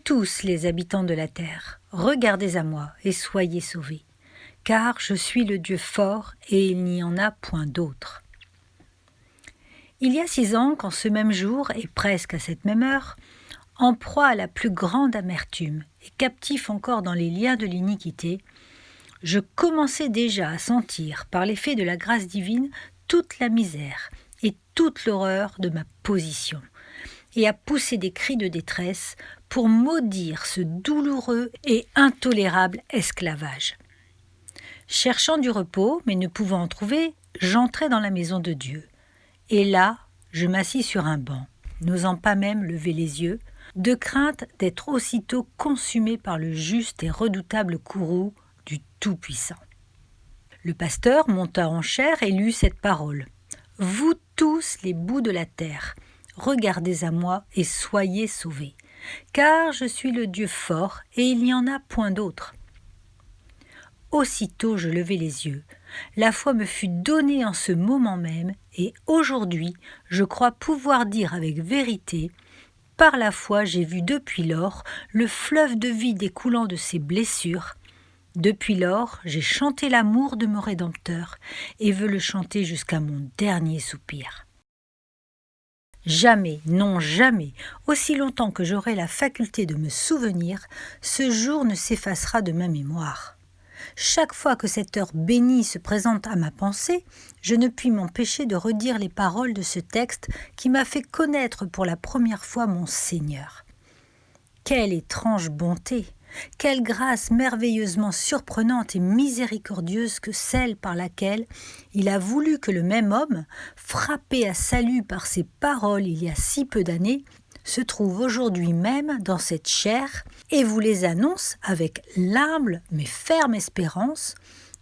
tous les habitants de la terre, regardez à moi et soyez sauvés, car je suis le Dieu fort et il n'y en a point d'autre. » Il y a 6 ans qu'en ce même jour, et presque à cette même heure, en proie à la plus grande amertume et captif encore dans les liens de l'iniquité, je commençais déjà à sentir, par l'effet de la grâce divine, toute la misère et toute l'horreur de ma position, et à pousser des cris de détresse pour maudire ce douloureux et intolérable esclavage. Cherchant du repos, mais ne pouvant en trouver, j'entrai dans la maison de Dieu. Et là, je m'assis sur un banc, n'osant pas même lever les yeux, de crainte d'être aussitôt consumé par le juste et redoutable courroux du Tout-Puissant. Le pasteur monta en chair et lut cette parole. « Vous tous les bouts de la terre, regardez à moi et soyez sauvés, car je suis le Dieu fort et il n'y en a point d'autre. » Aussitôt je levai les yeux. La foi me fut donnée en ce moment même, et aujourd'hui je crois pouvoir dire avec vérité: par la foi j'ai vu depuis lors le fleuve de vie découlant de ses blessures. Depuis lors j'ai chanté l'amour de mon Rédempteur, et veux le chanter jusqu'à mon dernier soupir. Jamais, non jamais, aussi longtemps que j'aurai la faculté de me souvenir, ce jour ne s'effacera de ma mémoire. Chaque fois que cette heure bénie se présente à ma pensée, je ne puis m'empêcher de redire les paroles de ce texte qui m'a fait connaître pour la première fois mon Seigneur. Quelle étrange bonté, quelle grâce merveilleusement surprenante et miséricordieuse que celle par laquelle il a voulu que le même homme, frappé à salut par ses paroles il y a si peu d'années, se trouve aujourd'hui même dans cette chair et vous les annonce avec l'humble mais ferme espérance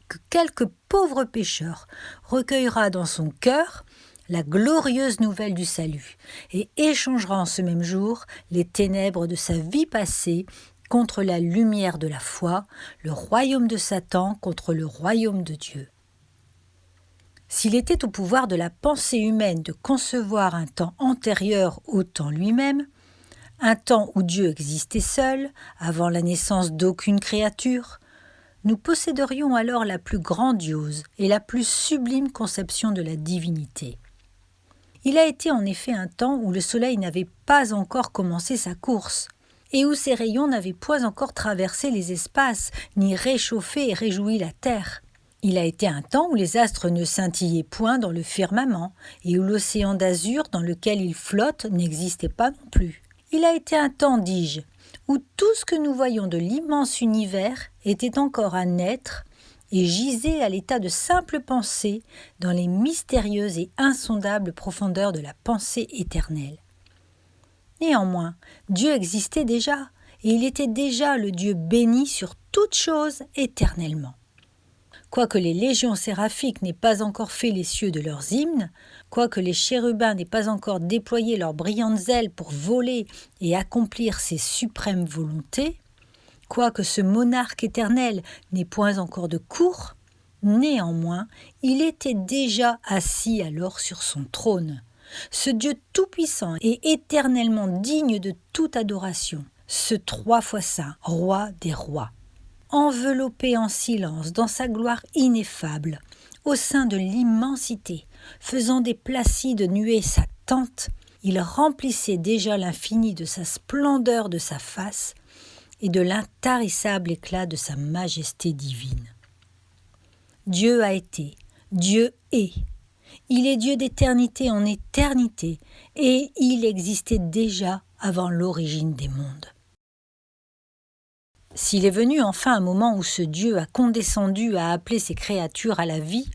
que quelque pauvre pécheur recueillera dans son cœur la glorieuse nouvelle du salut et échangera en ce même jour les ténèbres de sa vie passée contre la lumière de la foi, le royaume de Satan contre le royaume de Dieu. S'il était au pouvoir de la pensée humaine de concevoir un temps antérieur au temps lui-même, un temps où Dieu existait seul, avant la naissance d'aucune créature, nous posséderions alors la plus grandiose et la plus sublime conception de la divinité. Il a été en effet un temps où le soleil n'avait pas encore commencé sa course, et où ses rayons n'avaient point encore traversé les espaces, ni réchauffé et réjoui la terre. Il a été un temps où les astres ne scintillaient point dans le firmament, et où l'océan d'azur dans lequel ils flottent n'existait pas non plus. Il a été un temps, dis-je, où tout ce que nous voyons de l'immense univers était encore à naître et gisait à l'état de simple pensée dans les mystérieuses et insondables profondeurs de la pensée éternelle. Néanmoins, Dieu existait déjà, et il était déjà le Dieu béni sur toutes choses éternellement. Quoique les légions séraphiques n'aient pas encore fait les cieux de leurs hymnes, quoique les chérubins n'aient pas encore déployé leurs brillantes ailes pour voler et accomplir ses suprêmes volontés, quoique ce monarque éternel n'ait point encore de cour, néanmoins, il était déjà assis alors sur son trône. Ce Dieu tout-puissant et éternellement digne de toute adoration, ce 3 fois saint, roi des rois. Enveloppé en silence dans sa gloire ineffable, au sein de l'immensité, faisant des placides nuées sa tente, il remplissait déjà l'infini de sa splendeur de sa face et de l'intarissable éclat de sa majesté divine. Dieu a été, Dieu est. Il est Dieu d'éternité en éternité, et il existait déjà avant l'origine des mondes. S'il est venu enfin un moment où ce Dieu a condescendu à appeler ses créatures à la vie,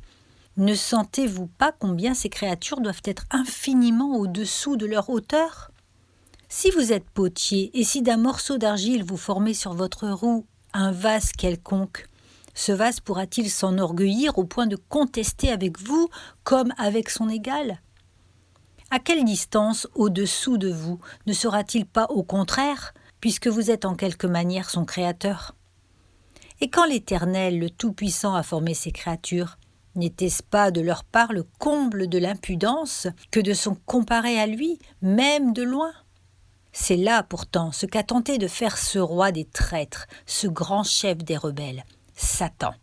ne sentez-vous pas combien ces créatures doivent être infiniment au-dessous de leur hauteur ? Si vous êtes potier, et si d'un morceau d'argile vous formez sur votre roue un vase quelconque, ce vase pourra-t-il s'enorgueillir au point de contester avec vous comme avec son égal ? À quelle distance au-dessous de vous ne sera-t-il pas au contraire, puisque vous êtes en quelque manière son créateur ? Et quand l'Éternel, le Tout-Puissant, a formé ces créatures, n'était-ce pas de leur part le comble de l'impudence que de s'en comparer à lui, même de loin ? C'est là pourtant ce qu'a tenté de faire ce roi des traîtres, ce grand chef des rebelles, Satan.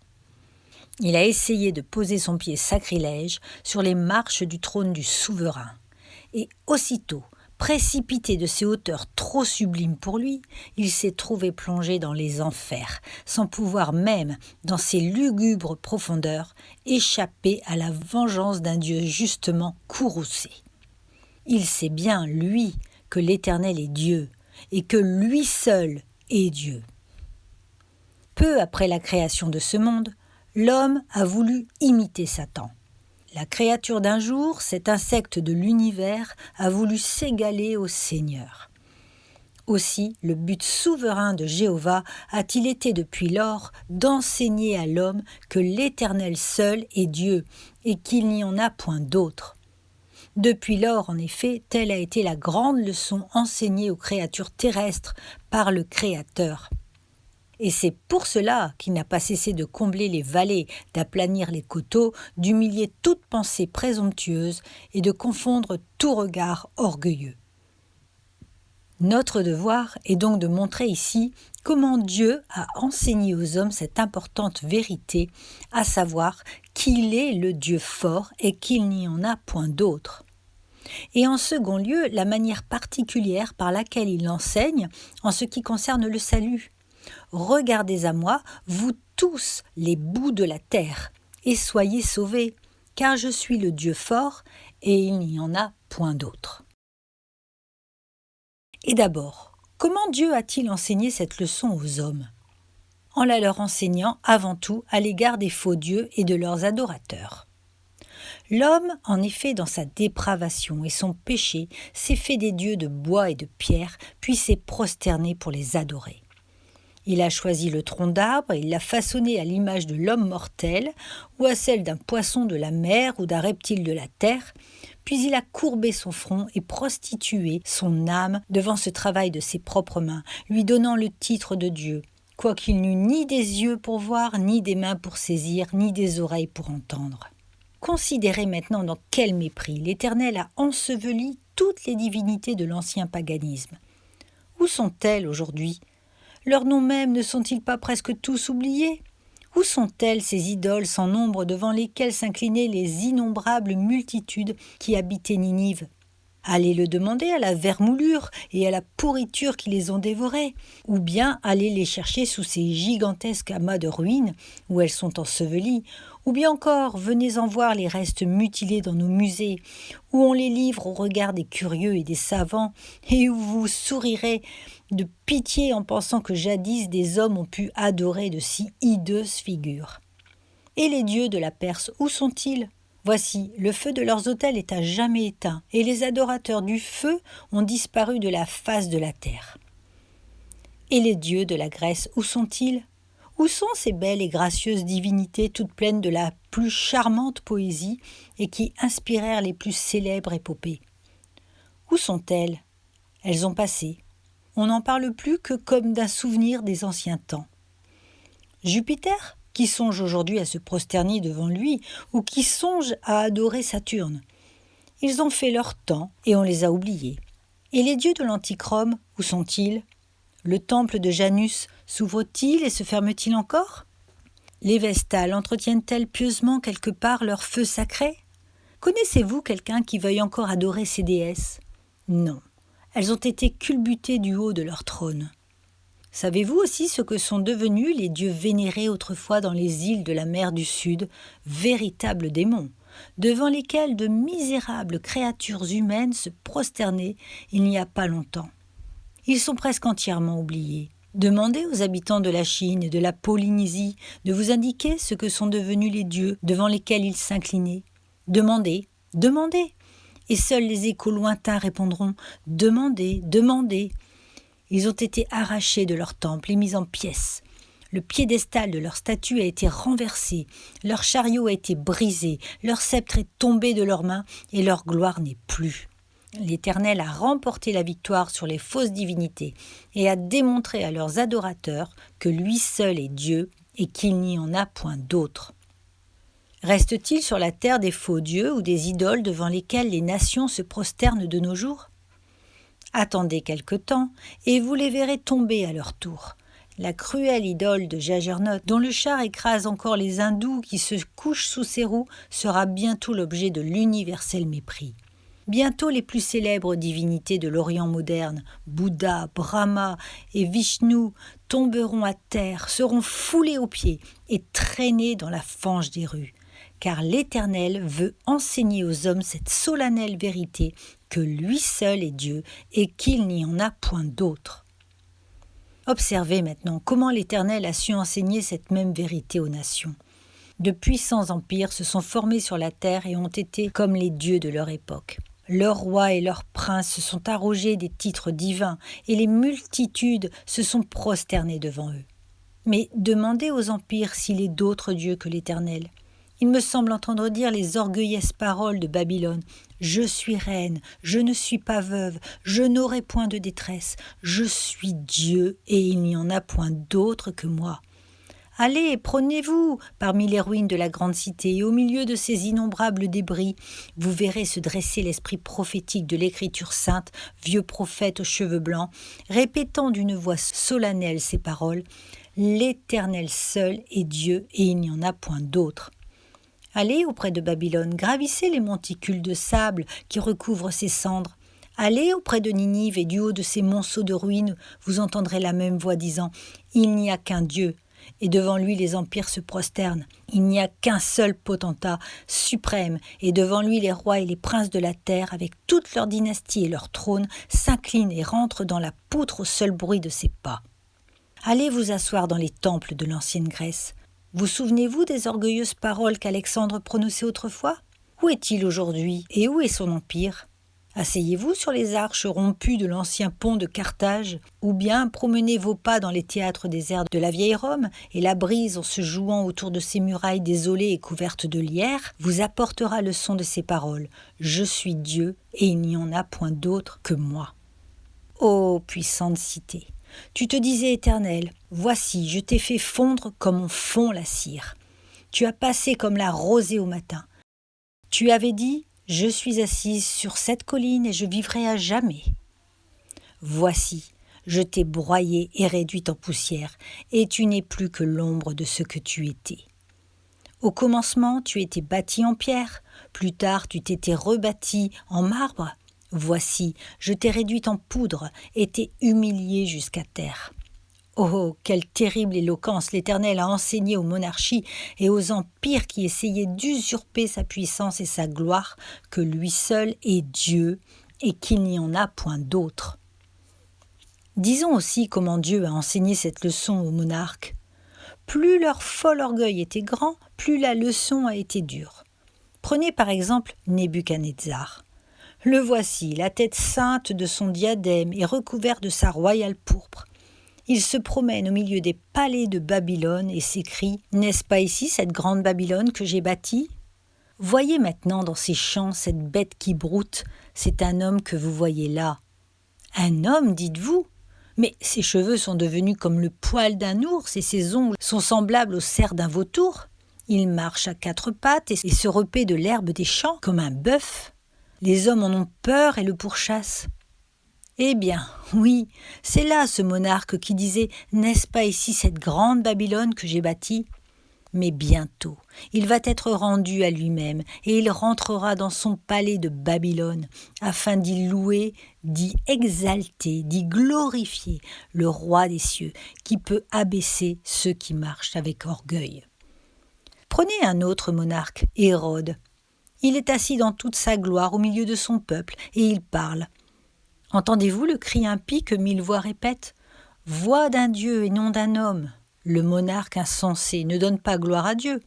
Il a essayé de poser son pied sacrilège sur les marches du trône du souverain. Et aussitôt, précipité de ces hauteurs trop sublimes pour lui, il s'est trouvé plongé dans les enfers, sans pouvoir même, dans ces lugubres profondeurs, échapper à la vengeance d'un Dieu justement courroucé. Il sait bien, lui, que l'Éternel est Dieu, et que lui seul est Dieu. Peu après la création de ce monde, l'homme a voulu imiter Satan. La créature d'un jour, cet insecte de l'univers, a voulu s'égaler au Seigneur. Aussi, le but souverain de Jéhovah a-t-il été depuis lors d'enseigner à l'homme que l'Éternel seul est Dieu et qu'il n'y en a point d'autre. Depuis lors, en effet, telle a été la grande leçon enseignée aux créatures terrestres par le Créateur. Et c'est pour cela qu'il n'a pas cessé de combler les vallées, d'aplanir les coteaux, d'humilier toute pensée présomptueuse et de confondre tout regard orgueilleux. Notre devoir est donc de montrer ici comment Dieu a enseigné aux hommes cette importante vérité, à savoir qu'il est le Dieu fort et qu'il n'y en a point d'autre. Et en second lieu, la manière particulière par laquelle il enseigne en ce qui concerne le salut. Regardez à moi, vous tous les bouts de la terre, et soyez sauvés, car je suis le Dieu fort, et il n'y en a point d'autre. Et d'abord, comment Dieu a-t-il enseigné cette leçon aux hommes ? En la leur enseignant avant tout à l'égard des faux dieux et de leurs adorateurs. L'homme, en effet, dans sa dépravation et son péché, s'est fait des dieux de bois et de pierre, puis s'est prosterné pour les adorer. Il a choisi le tronc d'arbre et il l'a façonné à l'image de l'homme mortel ou à celle d'un poisson de la mer ou d'un reptile de la terre, puis il a courbé son front et prostitué son âme devant ce travail de ses propres mains, lui donnant le titre de Dieu, quoiqu'il n'eût ni des yeux pour voir, ni des mains pour saisir, ni des oreilles pour entendre. Considérez maintenant dans quel mépris l'Éternel a enseveli toutes les divinités de l'ancien paganisme. Où sont-elles aujourd'hui ? Leurs noms mêmes ne sont-ils pas presque tous oubliés ? Où sont-elles ces idoles sans nombre devant lesquelles s'inclinaient les innombrables multitudes qui habitaient Ninive ? Allez le demander à la vermoulure et à la pourriture qui les ont dévorées, ou bien allez les chercher sous ces gigantesques amas de ruines où elles sont ensevelies, ou bien encore venez en voir les restes mutilés dans nos musées, où on les livre au regard des curieux et des savants, et où vous sourirez de pitié en pensant que jadis des hommes ont pu adorer de si hideuses figures. Et les dieux de la Perse, où sont-ils ? Voici, le feu de leurs autels est à jamais éteint, et les adorateurs du feu ont disparu de la face de la terre. Et les dieux de la Grèce, où sont-ils ? Où sont ces belles et gracieuses divinités toutes pleines de la plus charmante poésie et qui inspirèrent les plus célèbres épopées ? Où sont-elles ? Elles ont passé. On n'en parle plus que comme d'un souvenir des anciens temps. Jupiter ? Qui songe aujourd'hui à se prosterner devant lui ou qui songe à adorer Saturne. Ils ont fait leur temps et on les a oubliés. Et les dieux de l'antique Rome, où sont-ils ? Le temple de Janus s'ouvre-t-il et se ferme-t-il encore ? Les Vestales entretiennent-elles pieusement quelque part leur feu sacré ? Connaissez-vous quelqu'un qui veuille encore adorer ces déesses ? Non, elles ont été culbutées du haut de leur trône. Savez-vous aussi ce que sont devenus les dieux vénérés autrefois dans les îles de la mer du Sud, véritables démons, devant lesquels de misérables créatures humaines se prosternaient il n'y a pas longtemps ? Ils sont presque entièrement oubliés. Demandez aux habitants de la Chine et de la Polynésie de vous indiquer ce que sont devenus les dieux devant lesquels ils s'inclinaient. Demandez, demandez. Et seuls les échos lointains répondront « Demandez, demandez ». Ils ont été arrachés de leur temple et mis en pièces. Le piédestal de leur statue a été renversé, leur chariot a été brisé, leur sceptre est tombé de leurs mains et leur gloire n'est plus. L'Éternel a remporté la victoire sur les fausses divinités et a démontré à leurs adorateurs que lui seul est Dieu et qu'il n'y en a point d'autre. Reste-t-il sur la terre des faux dieux ou des idoles devant lesquels les nations se prosternent de nos jours ? Attendez quelque temps, et vous les verrez tomber à leur tour. La cruelle idole de Jaggernaut, dont le char écrase encore les hindous qui se couchent sous ses roues, sera bientôt l'objet de l'universel mépris. Bientôt les plus célèbres divinités de l'Orient moderne, Bouddha, Brahma et Vishnu, tomberont à terre, seront foulés aux pieds et traînés dans la fange des rues. Car l'Éternel veut enseigner aux hommes cette solennelle vérité que lui seul est Dieu et qu'il n'y en a point d'autre. Observez maintenant comment l'Éternel a su enseigner cette même vérité aux nations. De puissants empires se sont formés sur la terre et ont été comme les dieux de leur époque. Leurs rois et leurs princes se sont arrogés des titres divins et les multitudes se sont prosternées devant eux. Mais demandez aux empires s'il est d'autre Dieu que l'Éternel. Il me semble entendre dire les orgueilleuses paroles de Babylone. « Je suis reine, je ne suis pas veuve, je n'aurai point de détresse, je suis Dieu et il n'y en a point d'autre que moi. » Allez, prenez-vous parmi les ruines de la grande cité et au milieu de ces innombrables débris, vous verrez se dresser l'esprit prophétique de l'écriture sainte, vieux prophète aux cheveux blancs, répétant d'une voix solennelle ces paroles « L'Éternel seul est Dieu et il n'y en a point d'autre. » Allez auprès de Babylone, gravissez les monticules de sable qui recouvrent ses cendres. Allez auprès de Ninive et du haut de ces monceaux de ruines, vous entendrez la même voix disant « Il n'y a qu'un Dieu ». Et devant lui les empires se prosternent. Il n'y a qu'un seul potentat suprême, et devant lui les rois et les princes de la terre, avec toute leur dynastie et leur trône, s'inclinent et rentrent dans la poutre au seul bruit de ses pas. Allez vous asseoir dans les temples de l'ancienne Grèce. Vous souvenez-vous des orgueilleuses paroles qu'Alexandre prononçait autrefois ? Où est-il aujourd'hui et où est son empire ? Asseyez-vous sur les arches rompues de l'ancien pont de Carthage, ou bien promenez vos pas dans les théâtres déserts de la vieille Rome, et la brise, en se jouant autour de ces murailles désolées et couvertes de lierre, vous apportera le son de ces paroles. « Je suis Dieu, et il n'y en a point d'autre que moi. » Ô puissante cité, tu te disais éternel, voici, je t'ai fait fondre comme on fond la cire. Tu as passé comme la rosée au matin. Tu avais dit, je suis assise sur cette colline et je vivrai à jamais. Voici, je t'ai broyée et réduite en poussière, et tu n'es plus que l'ombre de ce que tu étais. Au commencement, tu étais bâti en pierre, plus tard tu t'étais rebâti en marbre. Voici, je t'ai réduite en poudre et t'ai humiliée jusqu'à terre. Oh, quelle terrible éloquence l'Éternel a enseignée aux monarchies et aux empires qui essayaient d'usurper sa puissance et sa gloire, que lui seul est Dieu et qu'il n'y en a point d'autre. Disons aussi comment Dieu a enseigné cette leçon aux monarques. Plus leur fol orgueil était grand, plus la leçon a été dure. Prenez par exemple Nebuchadnezzar. Le voici, la tête ceinte de son diadème et recouvert de sa royale pourpre. Il se promène au milieu des palais de Babylone et s'écrie « N'est-ce pas ici cette grande Babylone que j'ai bâtie ?» Voyez maintenant dans ses champs cette bête qui broute, c'est un homme que vous voyez là. Un homme, dites-vous ? Mais ses cheveux sont devenus comme le poil d'un ours et ses ongles sont semblables aux cerres d'un vautour. Il marche à quatre pattes et se repaît de l'herbe des champs comme un bœuf. Les hommes en ont peur et le pourchassent. Eh bien, oui, c'est là ce monarque qui disait « N'est-ce pas ici cette grande Babylone que j'ai bâtie ?» Mais bientôt, il va être rendu à lui-même et il rentrera dans son palais de Babylone afin d'y louer, d'y exalter, d'y glorifier le roi des cieux qui peut abaisser ceux qui marchent avec orgueil. Prenez un autre monarque, Hérode. Il est assis dans toute sa gloire au milieu de son peuple et il parle. Entendez-vous le cri impie que 1000 voix répètent ? Voix d'un Dieu et non d'un homme. Le monarque insensé ne donne pas gloire à Dieu.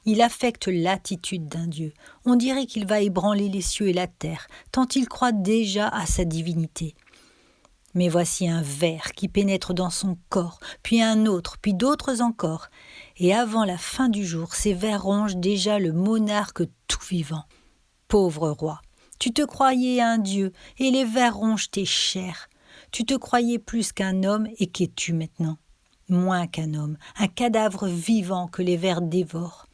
Il affecte l'attitude d'un Dieu. On dirait qu'il va ébranler les cieux et la terre, tant il croit déjà à sa divinité. Mais voici un ver qui pénètre dans son corps, puis un autre, puis d'autres encore. Et avant la fin du jour, ces vers rongent déjà le monarque tout vivant. Pauvre roi, tu te croyais un dieu, et les vers rongent tes chairs. Tu te croyais plus qu'un homme, et qu'es-tu maintenant ? Moins qu'un homme, un cadavre vivant que les vers dévorent.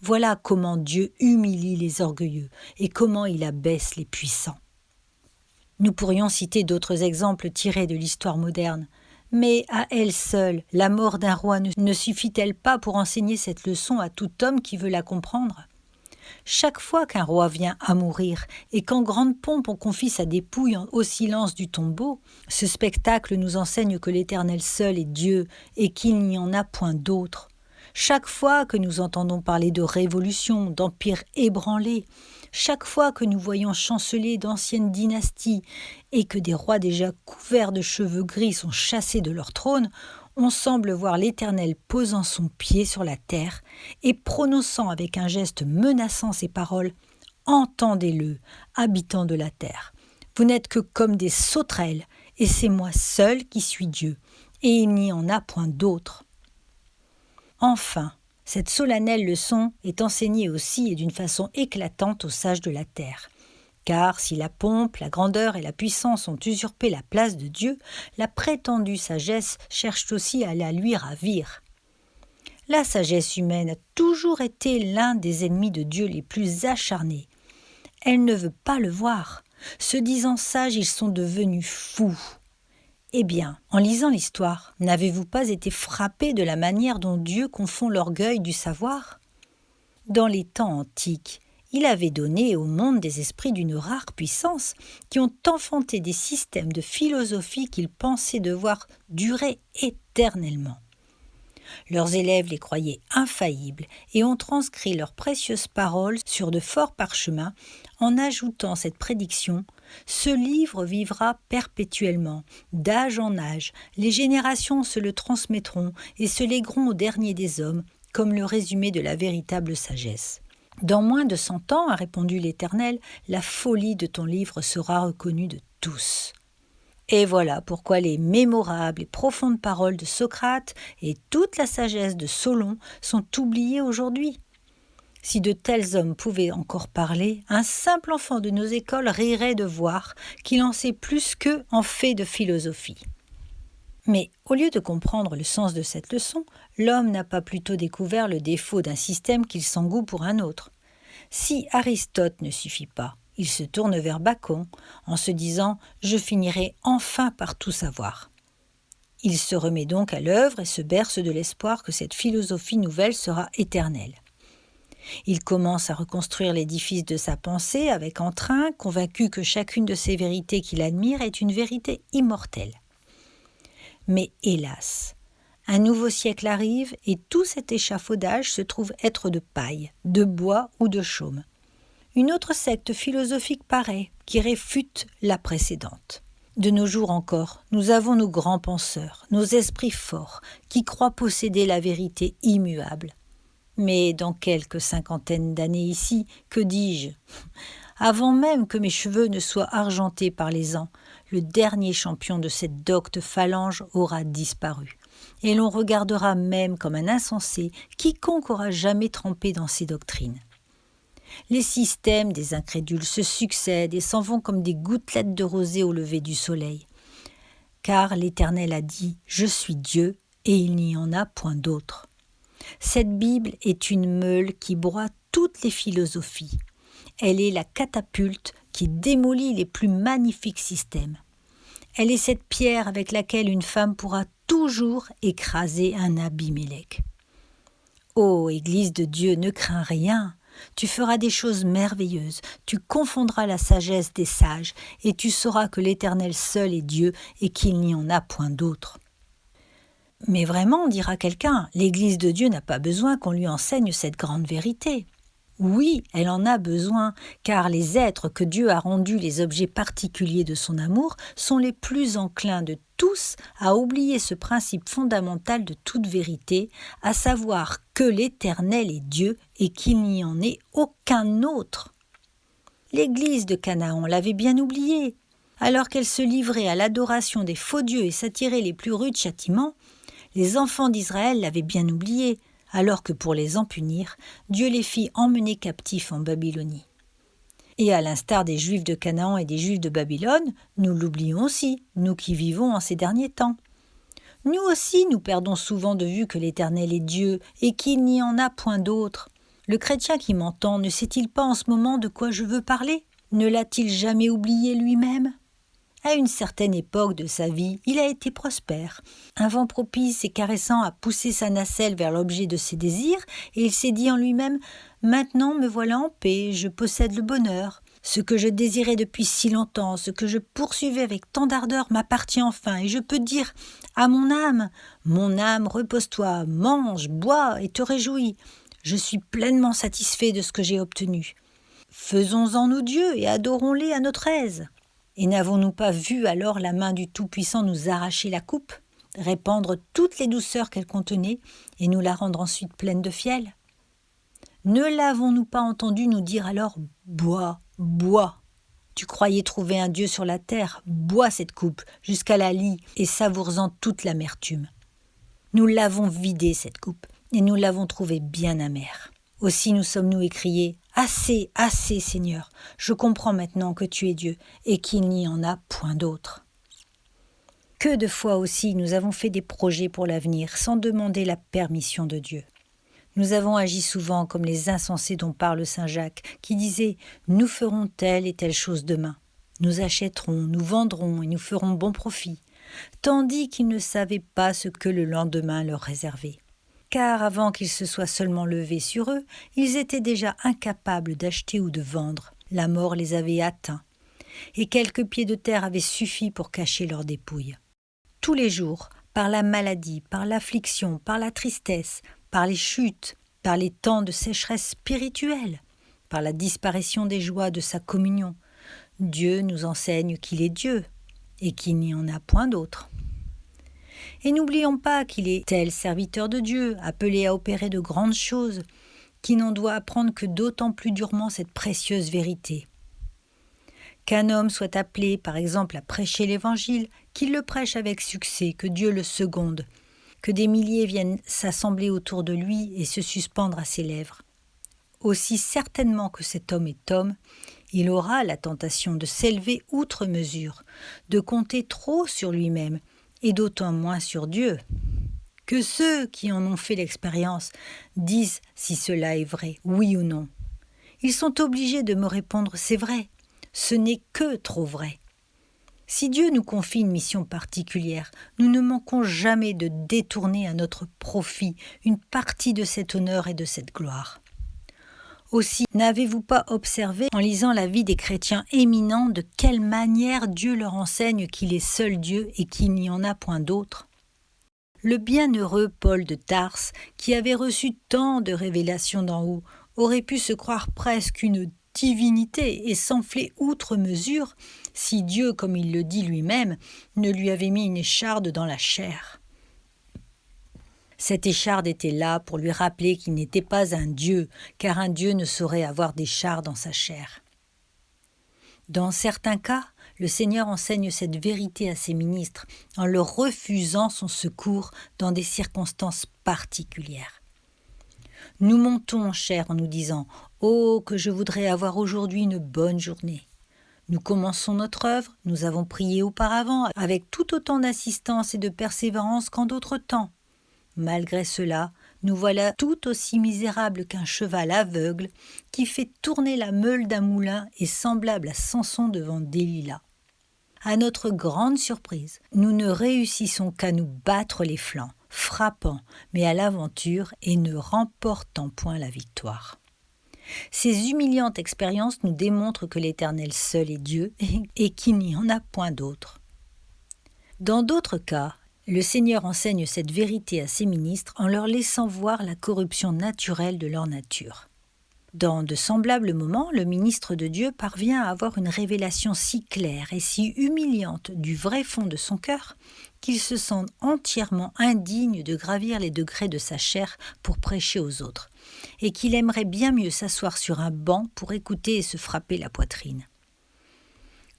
Voilà comment Dieu humilie les orgueilleux, et comment il abaisse les puissants. Nous pourrions citer d'autres exemples tirés de l'histoire moderne. Mais à elle seule, la mort d'un roi ne suffit-elle pas pour enseigner cette leçon à tout homme qui veut la comprendre ? Chaque fois qu'un roi vient à mourir et qu'en grande pompe on confie sa dépouille au silence du tombeau, ce spectacle nous enseigne que l'Éternel seul est Dieu et qu'il n'y en a point d'autre. Chaque fois que nous entendons parler de révolution, d'empires ébranlés, chaque fois que nous voyons chanceler d'anciennes dynasties et que des rois déjà couverts de cheveux gris sont chassés de leur trône, on semble voir l'Éternel posant son pied sur la terre et prononçant avec un geste menaçant ces paroles « Entendez-le, habitants de la terre. Vous n'êtes que comme des sauterelles, et c'est moi seul qui suis Dieu, et il n'y en a point d'autre. » Enfin, cette solennelle leçon est enseignée aussi et d'une façon éclatante aux sages de la terre. Car si la pompe, la grandeur et la puissance ont usurpé la place de Dieu, la prétendue sagesse cherche aussi à la lui ravir. La sagesse humaine a toujours été l'un des ennemis de Dieu les plus acharnés. Elle ne veut pas le voir. Se disant sages, ils sont devenus fous. Eh bien, en lisant l'histoire, n'avez-vous pas été frappé de la manière dont Dieu confond l'orgueil du savoir ? Dans les temps antiques, il avait donné au monde des esprits d'une rare puissance qui ont enfanté des systèmes de philosophie qu'ils pensaient devoir durer éternellement. Leurs élèves les croyaient infaillibles et ont transcrit leurs précieuses paroles sur de forts parchemins en ajoutant cette prédiction « Ce livre vivra perpétuellement, d'âge en âge, les générations se le transmettront et se légueront au dernier des hommes, comme le résumé de la véritable sagesse. » Dans moins de 100 ans, a répondu l'Éternel, la folie de ton livre sera reconnue de tous. Et voilà pourquoi les mémorables et profondes paroles de Socrate et toute la sagesse de Solon sont oubliées aujourd'hui. Si de tels hommes pouvaient encore parler, un simple enfant de nos écoles rirait de voir qu'il en sait plus qu'eux en fait de philosophie. Mais au lieu de comprendre le sens de cette leçon, l'homme n'a pas plutôt découvert le défaut d'un système qu'il s'engoue pour un autre. Si Aristote ne suffit pas, il se tourne vers Bacon en se disant « Je finirai enfin par tout savoir ». Il se remet donc à l'œuvre et se berce de l'espoir que cette philosophie nouvelle sera éternelle. Il commence à reconstruire l'édifice de sa pensée avec entrain, convaincu que chacune de ces vérités qu'il admire est une vérité immortelle. Mais hélas, un nouveau siècle arrive et tout cet échafaudage se trouve être de paille, de bois ou de chaume. Une autre secte philosophique paraît qui réfute la précédente. De nos jours encore, nous avons nos grands penseurs, nos esprits forts, qui croient posséder la vérité immuable. Mais dans quelques cinquantaines d'années ici, que dis-je ? Avant même que mes cheveux ne soient argentés par les ans, le dernier champion de cette docte phalange aura disparu. Et l'on regardera même comme un insensé quiconque aura jamais trempé dans ces doctrines. Les systèmes des incrédules se succèdent et s'en vont comme des gouttelettes de rosée au lever du soleil. Car l'Éternel a dit « Je suis Dieu et il n'y en a point d'autre ». Cette Bible est une meule qui broie toutes les philosophies. Elle est la catapulte qui démolit les plus magnifiques systèmes. Elle est cette pierre avec laquelle une femme pourra toujours écraser un Abimélec. Ô Église de Dieu, ne crains rien. Tu feras des choses merveilleuses, tu confondras la sagesse des sages, et tu sauras que l'Éternel seul est Dieu et qu'il n'y en a point d'autre. Mais vraiment, dira quelqu'un, l'Église de Dieu n'a pas besoin qu'on lui enseigne cette grande vérité. Oui, elle en a besoin, car les êtres que Dieu a rendus les objets particuliers de son amour sont les plus enclins de tous à oublier ce principe fondamental de toute vérité, à savoir que l'Éternel est Dieu et qu'il n'y en ait aucun autre. L'Église de Canaan l'avait bien oublié. Alors qu'elle se livrait à l'adoration des faux dieux et s'attirait les plus rudes châtiments, les enfants d'Israël l'avaient bien oublié, alors que pour les en punir, Dieu les fit emmener captifs en Babylonie. Et à l'instar des Juifs de Canaan et des Juifs de Babylone, nous l'oublions aussi, nous qui vivons en ces derniers temps. Nous aussi, nous perdons souvent de vue que l'Éternel est Dieu et qu'il n'y en a point d'autre. Le chrétien qui m'entend ne sait-il pas en ce moment de quoi je veux parler ? Ne l'a-t-il jamais oublié lui-même ? À une certaine époque de sa vie, il a été prospère. Un vent propice et caressant a poussé sa nacelle vers l'objet de ses désirs, et il s'est dit en lui-même « Maintenant me voilà en paix, je possède le bonheur. Ce que je désirais depuis si longtemps, ce que je poursuivais avec tant d'ardeur m'appartient enfin, et je peux dire à mon âme, repose-toi, mange, bois et te réjouis. Je suis pleinement satisfait de ce que j'ai obtenu. Faisons-en nos dieux et adorons-les à notre aise. Et n'avons-nous pas vu alors la main du Tout-Puissant nous arracher la coupe, répandre toutes les douceurs qu'elle contenait et nous la rendre ensuite pleine de fiel? Ne l'avons-nous pas entendu nous dire alors « Bois, bois ». Tu croyais trouver un Dieu sur la terre, bois cette coupe jusqu'à la lie et savoure-en toute l'amertume. Nous l'avons vidée cette coupe et nous l'avons trouvée bien amère. Aussi nous sommes-nous écriés « Assez, assez, Seigneur, je comprends maintenant que tu es Dieu et qu'il n'y en a point d'autre. » Que de fois aussi nous avons fait des projets pour l'avenir sans demander la permission de Dieu. Nous avons agi souvent comme les insensés dont parle saint Jacques, qui disait « Nous ferons telle et telle chose demain. Nous achèterons, nous vendrons et nous ferons bon profit. » Tandis qu'ils ne savaient pas ce que le lendemain leur réservait. Car avant qu'ils se soient seulement levés sur eux, ils étaient déjà incapables d'acheter ou de vendre. La mort les avait atteints, et quelques pieds de terre avaient suffi pour cacher leurs dépouilles. Tous les jours, par la maladie, par l'affliction, par la tristesse, par les chutes, par les temps de sécheresse spirituelle, par la disparition des joies de sa communion, Dieu nous enseigne qu'il est Dieu, et qu'il n'y en a point d'autre. Et n'oublions pas qu'il est tel serviteur de Dieu, appelé à opérer de grandes choses, qui n'en doit apprendre que d'autant plus durement cette précieuse vérité. Qu'un homme soit appelé, par exemple, à prêcher l'Évangile, qu'il le prêche avec succès, que Dieu le seconde, que des milliers viennent s'assembler autour de lui et se suspendre à ses lèvres. Aussi certainement que cet homme est homme, il aura la tentation de s'élever outre mesure, de compter trop sur lui-même, et d'autant moins sur Dieu. Que ceux qui en ont fait l'expérience disent si cela est vrai, oui ou non. Ils sont obligés de me répondre « c'est vrai », ce n'est que trop vrai. Si Dieu nous confie une mission particulière, nous ne manquons jamais de détourner à notre profit une partie de cet honneur et de cette gloire. Aussi, n'avez-vous pas observé, en lisant la vie des chrétiens éminents, de quelle manière Dieu leur enseigne qu'il est seul Dieu et qu'il n'y en a point d'autre? Le bienheureux Paul de Tarse, qui avait reçu tant de révélations d'en haut, aurait pu se croire presque une divinité et s'enfler outre mesure si Dieu, comme il le dit lui-même, ne lui avait mis une écharde dans la chair. Cette écharde était là pour lui rappeler qu'il n'était pas un Dieu, car un Dieu ne saurait avoir d'écharde dans sa chair. Dans certains cas, le Seigneur enseigne cette vérité à ses ministres en leur refusant son secours dans des circonstances particulières. Nous montons en chair en nous disant « Oh, que je voudrais avoir aujourd'hui une bonne journée !» Nous commençons notre œuvre, nous avons prié auparavant avec tout autant d'assistance et de persévérance qu'en d'autres temps. Malgré cela, nous voilà tout aussi misérables qu'un cheval aveugle qui fait tourner la meule d'un moulin et semblable à Samson devant Delilah. À notre grande surprise, nous ne réussissons qu'à nous battre les flancs, frappant, mais à l'aventure et ne remportant point la victoire. Ces humiliantes expériences nous démontrent que l'Éternel seul est Dieu et qu'il n'y en a point d'autre. Dans d'autres cas, le Seigneur enseigne cette vérité à ses ministres en leur laissant voir la corruption naturelle de leur nature. Dans de semblables moments, le ministre de Dieu parvient à avoir une révélation si claire et si humiliante du vrai fond de son cœur qu'il se sent entièrement indigne de gravir les degrés de sa chair pour prêcher aux autres, et qu'il aimerait bien mieux s'asseoir sur un banc pour écouter et se frapper la poitrine.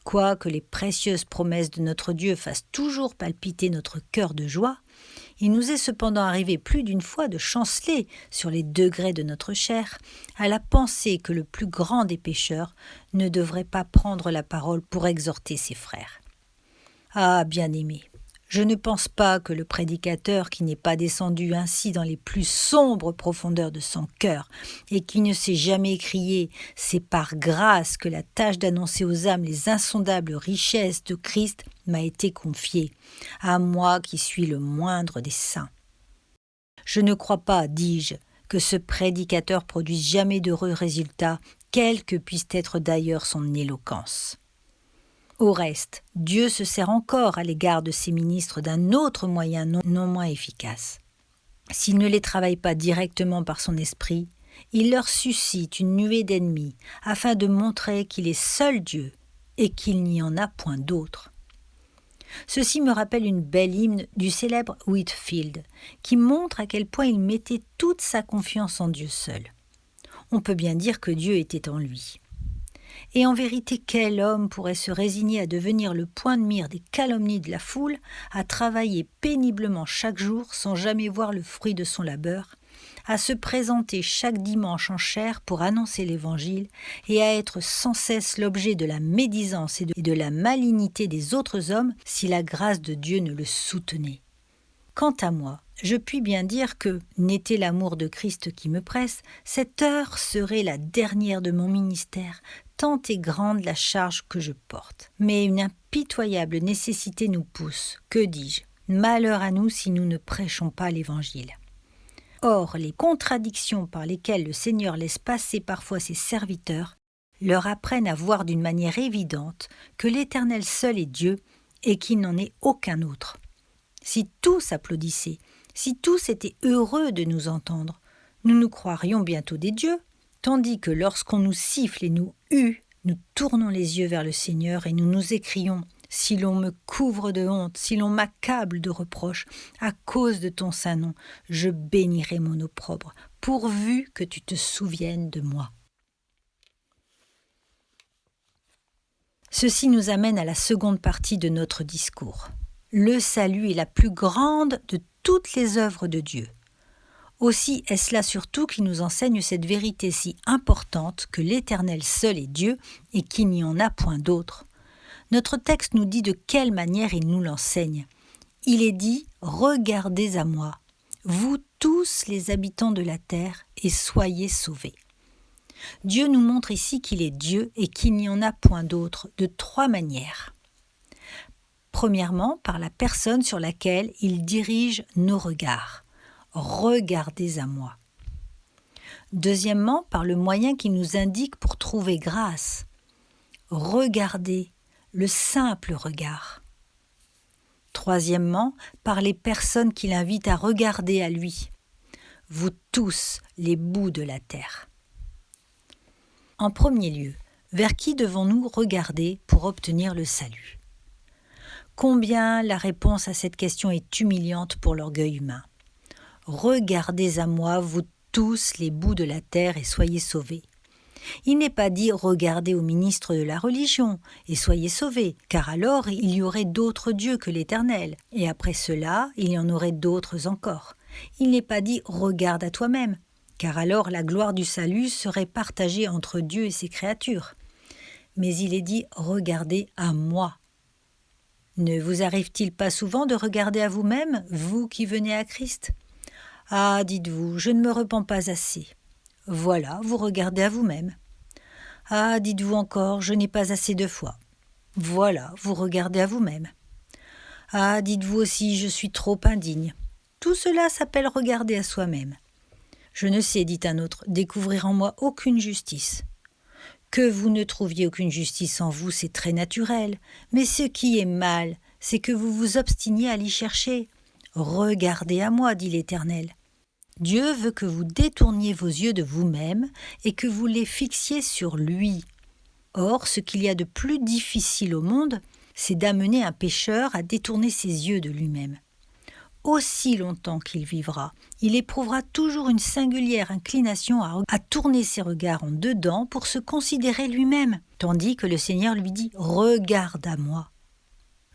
Quoique les précieuses promesses de notre Dieu fassent toujours palpiter notre cœur de joie, il nous est cependant arrivé plus d'une fois de chanceler sur les degrés de notre chair à la pensée que le plus grand des pécheurs ne devrait pas prendre la parole pour exhorter ses frères. Ah, bien-aimés, Je ne pense pas que le prédicateur qui n'est pas descendu ainsi dans les plus sombres profondeurs de son cœur et qui ne s'est jamais écrié « C'est par grâce que la tâche d'annoncer aux âmes les insondables richesses de Christ m'a été confiée, à moi qui suis le moindre des saints. » Je ne crois pas, dis-je, que ce prédicateur produise jamais d'heureux résultats, quelle que puisse être d'ailleurs son éloquence. Au reste, Dieu se sert encore à l'égard de ses ministres d'un autre moyen non moins efficace. S'il ne les travaille pas directement par son esprit, il leur suscite une nuée d'ennemis afin de montrer qu'il est seul Dieu et qu'il n'y en a point d'autre. Ceci me rappelle une belle hymne du célèbre Whitefield qui montre à quel point il mettait toute sa confiance en Dieu seul. On peut bien dire que Dieu était en lui. Et en vérité, quel homme pourrait se résigner à devenir le point de mire des calomnies de la foule, à travailler péniblement chaque jour sans jamais voir le fruit de son labeur, à se présenter chaque dimanche en chair pour annoncer l'Évangile et à être sans cesse l'objet de la médisance et de la malignité des autres hommes si la grâce de Dieu ne le soutenait. Quant à moi, je puis bien dire que, n'était l'amour de Christ qui me presse, cette heure serait la dernière de mon ministère, tant est grande la charge que je porte. Mais une impitoyable nécessité nous pousse, que dis-je, malheur à nous si nous ne prêchons pas l'Évangile. Or, les contradictions par lesquelles le Seigneur laisse passer parfois ses serviteurs leur apprennent à voir d'une manière évidente que l'Éternel seul est Dieu et qu'il n'en est aucun autre. Si tous applaudissaient, si tous étaient heureux de nous entendre, nous nous croirions bientôt des dieux, tandis que lorsqu'on nous siffle et nous hue, nous tournons les yeux vers le Seigneur et nous nous écrions « Si l'on me couvre de honte, si l'on m'accable de reproches, à cause de ton saint nom, je bénirai mon opprobre, pourvu que tu te souviennes de moi. » Ceci nous amène à la seconde partie de notre discours. Le salut est la plus grande de toutes les œuvres de Dieu. Aussi est-ce là surtout qui nous enseigne cette vérité si importante que l'Éternel seul est Dieu et qu'il n'y en a point d'autre. Notre texte nous dit de quelle manière il nous l'enseigne. Il est dit « Regardez à moi, vous tous les habitants de la terre, et soyez sauvés. » Dieu nous montre ici qu'il est Dieu et qu'il n'y en a point d'autre de trois manières. Premièrement, par la personne sur laquelle il dirige nos regards. Regardez à moi. Deuxièmement, par le moyen qu'il nous indique pour trouver grâce. Regardez, le simple regard. Troisièmement, par les personnes qu'il invite à regarder à lui. Vous tous les bouts de la terre. En premier lieu, vers qui devons-nous regarder pour obtenir le salut ? Combien la réponse à cette question est humiliante pour l'orgueil humain. Regardez à moi, vous tous les bouts de la terre, et soyez sauvés. Il n'est pas dit regardez au ministre de la religion et soyez sauvés, car alors il y aurait d'autres dieux que l'Éternel, et après cela il y en aurait d'autres encore. Il n'est pas dit regarde à toi-même, car alors la gloire du salut serait partagée entre Dieu et ses créatures. Mais il est dit regardez à moi. Ne vous arrive-t-il pas souvent de regarder à vous-même, vous qui venez à Christ ? Ah, dites-vous, je ne me repens pas assez. Voilà, vous regardez à vous-même. Ah, dites-vous encore, je n'ai pas assez de foi. Voilà, vous regardez à vous-même. Ah, dites-vous aussi, je suis trop indigne. Tout cela s'appelle regarder à soi-même. Je ne sais, dit un autre, découvrir en moi aucune justice. Que vous ne trouviez aucune justice en vous, c'est très naturel. Mais ce qui est mal, c'est que vous vous obstiniez à l'y chercher. Regardez à moi, dit l'Éternel. Dieu veut que vous détourniez vos yeux de vous-même et que vous les fixiez sur lui. Or, ce qu'il y a de plus difficile au monde, c'est d'amener un pécheur à détourner ses yeux de lui-même. Aussi longtemps qu'il vivra, il éprouvera toujours une singulière inclination à tourner ses regards en dedans pour se considérer lui-même, tandis que le Seigneur lui dit « Regarde à moi ».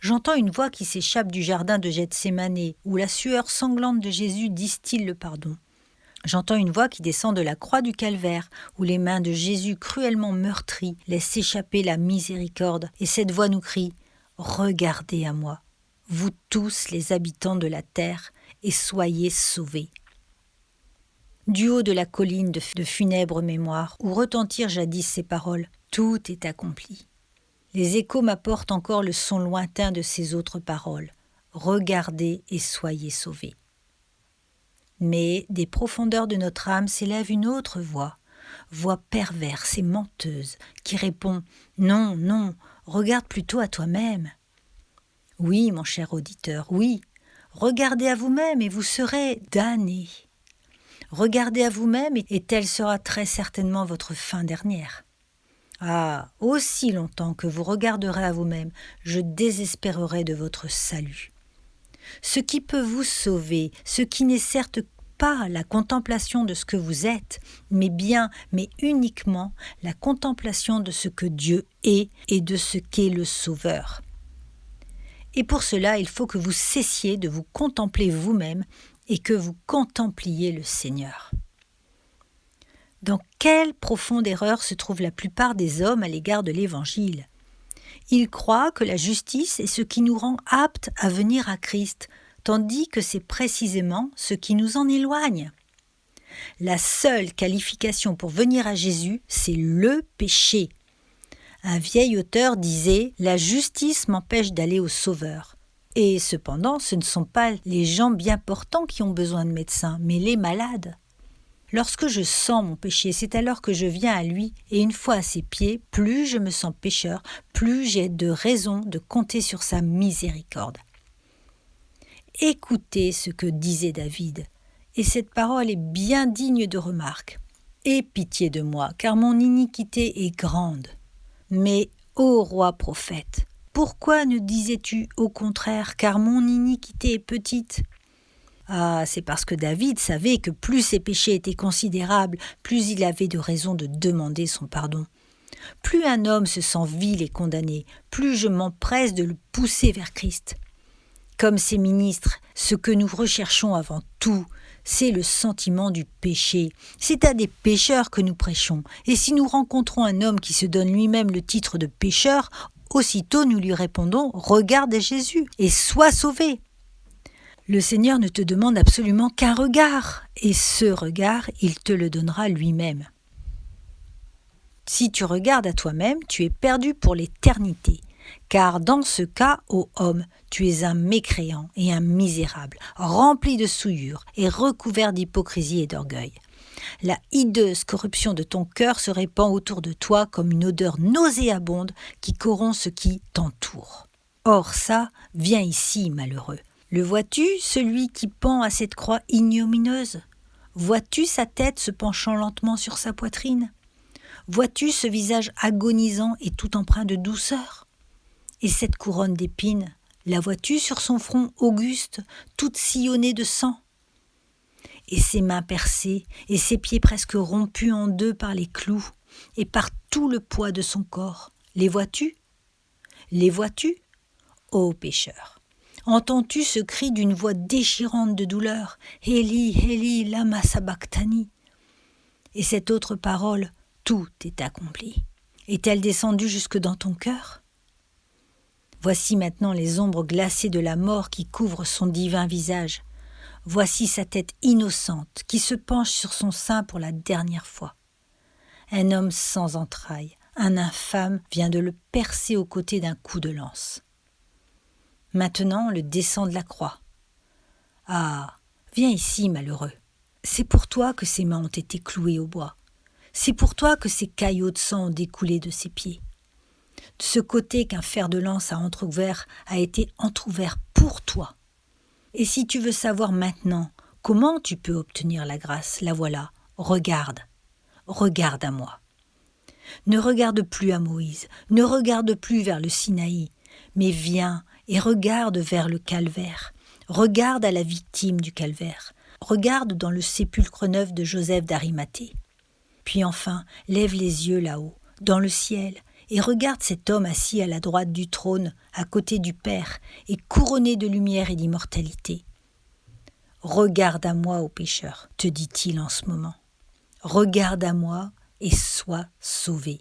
J'entends une voix qui s'échappe du jardin de Gethsémanée, où la sueur sanglante de Jésus distille le pardon. J'entends une voix qui descend de la croix du calvaire, où les mains de Jésus cruellement meurtries laissent s'échapper la miséricorde, et cette voix nous crie « Regardez à moi ». vous tous les habitants de la terre, et soyez sauvés. » Du haut de la colline de funèbre mémoire, où retentirent jadis ces paroles, tout est accompli. Les échos m'apportent encore le son lointain de ces autres paroles. Regardez et soyez sauvés. Mais des profondeurs de notre âme s'élève une autre voix perverse et menteuse, qui répond « Non, non, regarde plutôt à toi-même. » Oui, mon cher auditeur, oui, regardez à vous-même et vous serez damnés. Regardez à vous-même et telle sera très certainement votre fin dernière. Ah, aussi longtemps que vous regarderez à vous-même, je désespérerai de votre salut. Ce qui peut vous sauver, ce qui n'est certes pas la contemplation de ce que vous êtes, mais uniquement la contemplation de ce que Dieu est et de ce qu'est le Sauveur. Et pour cela, il faut que vous cessiez de vous contempler vous-même et que vous contempliez le Seigneur. Dans quelle profonde erreur se trouvent la plupart des hommes à l'égard de l'Évangile ? Ils croient que la justice est ce qui nous rend aptes à venir à Christ, tandis que c'est précisément ce qui nous en éloigne. La seule qualification pour venir à Jésus, c'est le péché. Un vieil auteur disait « La justice m'empêche d'aller au Sauveur ». Et cependant, ce ne sont pas les gens bien portants qui ont besoin de médecins, mais les malades. Lorsque je sens mon péché, c'est alors que je viens à lui, et une fois à ses pieds, plus je me sens pécheur, plus j'ai de raisons de compter sur sa miséricorde. Écoutez ce que disait David, et cette parole est bien digne de remarque. « Aie pitié de moi, car mon iniquité est grande. » Mais, ô roi prophète, pourquoi ne disais-tu au contraire, car mon iniquité est petite ? Ah, c'est parce que David savait que plus ses péchés étaient considérables, plus il avait de raisons de demander son pardon. Plus un homme se sent vil et condamné, plus je m'empresse de le pousser vers Christ. Comme ces ministres, ce que nous recherchons avant tout, c'est le sentiment du péché. C'est à des pécheurs que nous prêchons. Et si nous rencontrons un homme qui se donne lui-même le titre de pécheur, aussitôt nous lui répondons « Regarde Jésus et sois sauvé ». Le Seigneur ne te demande absolument qu'un regard, et ce regard, il te le donnera lui-même. Si tu regardes à toi-même, tu es perdu pour l'éternité, car dans ce cas, ô homme, tu es un mécréant et un misérable, rempli de souillure et recouvert d'hypocrisie et d'orgueil. La hideuse corruption de ton cœur se répand autour de toi comme une odeur nauséabonde qui corrompt ce qui t'entoure. Or ça, viens ici, malheureux. Le vois-tu, celui qui pend à cette croix ignominieuse ? Vois-tu sa tête se penchant lentement sur sa poitrine ? Vois-tu ce visage agonisant et tout empreint de douceur ? Et cette couronne d'épines, la vois-tu sur son front auguste, toute sillonnée de sang ? Et ses mains percées, et ses pieds presque rompus en deux par les clous, et par tout le poids de son corps, les vois-tu ? Les vois-tu ? Ô pécheur ! Entends-tu ce cri d'une voix déchirante de douleur ? Eli, Eli, lama sabachthani. Et cette autre parole, tout est accompli. Est-elle descendue jusque dans ton cœur ? Voici maintenant les ombres glacées de la mort qui couvrent son divin visage. Voici sa tête innocente qui se penche sur son sein pour la dernière fois. Un homme sans entrailles, un infâme, vient de le percer au côté d'un coup de lance. Maintenant, le descend de la croix. Ah, viens ici, malheureux. C'est pour toi que ses mains ont été clouées au bois. C'est pour toi que ces caillots de sang ont découlé de ses pieds. De ce côté qu'un fer de lance a été entrouvert pour toi. Et si tu veux savoir maintenant comment tu peux obtenir la grâce, la voilà, regarde à moi. Ne regarde plus à Moïse, ne regarde plus vers le Sinaï, mais viens et regarde vers le calvaire. Regarde à la victime du calvaire. Regarde dans le sépulcre neuf de Joseph d'Arimathée. Puis enfin, lève les yeux là-haut, dans le ciel, et regarde cet homme assis à la droite du trône, à côté du Père, et couronné de lumière et d'immortalité. Regarde à moi, ô pécheur, te dit-il en ce moment. Regarde à moi et sois sauvé.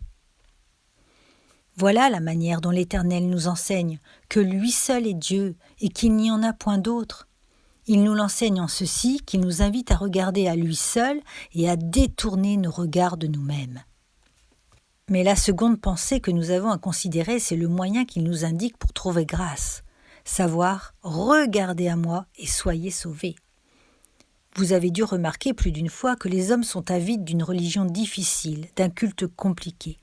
Voilà la manière dont l'Éternel nous enseigne que lui seul est Dieu et qu'il n'y en a point d'autre. Il nous l'enseigne en ceci qu'il nous invite à regarder à lui seul et à détourner nos regards de nous-mêmes. Mais la seconde pensée que nous avons à considérer, c'est le moyen qu'il nous indique pour trouver grâce, savoir « regardez à moi et soyez sauvés ». Vous avez dû remarquer plus d'une fois que les hommes sont avides d'une religion difficile, d'un culte compliqué.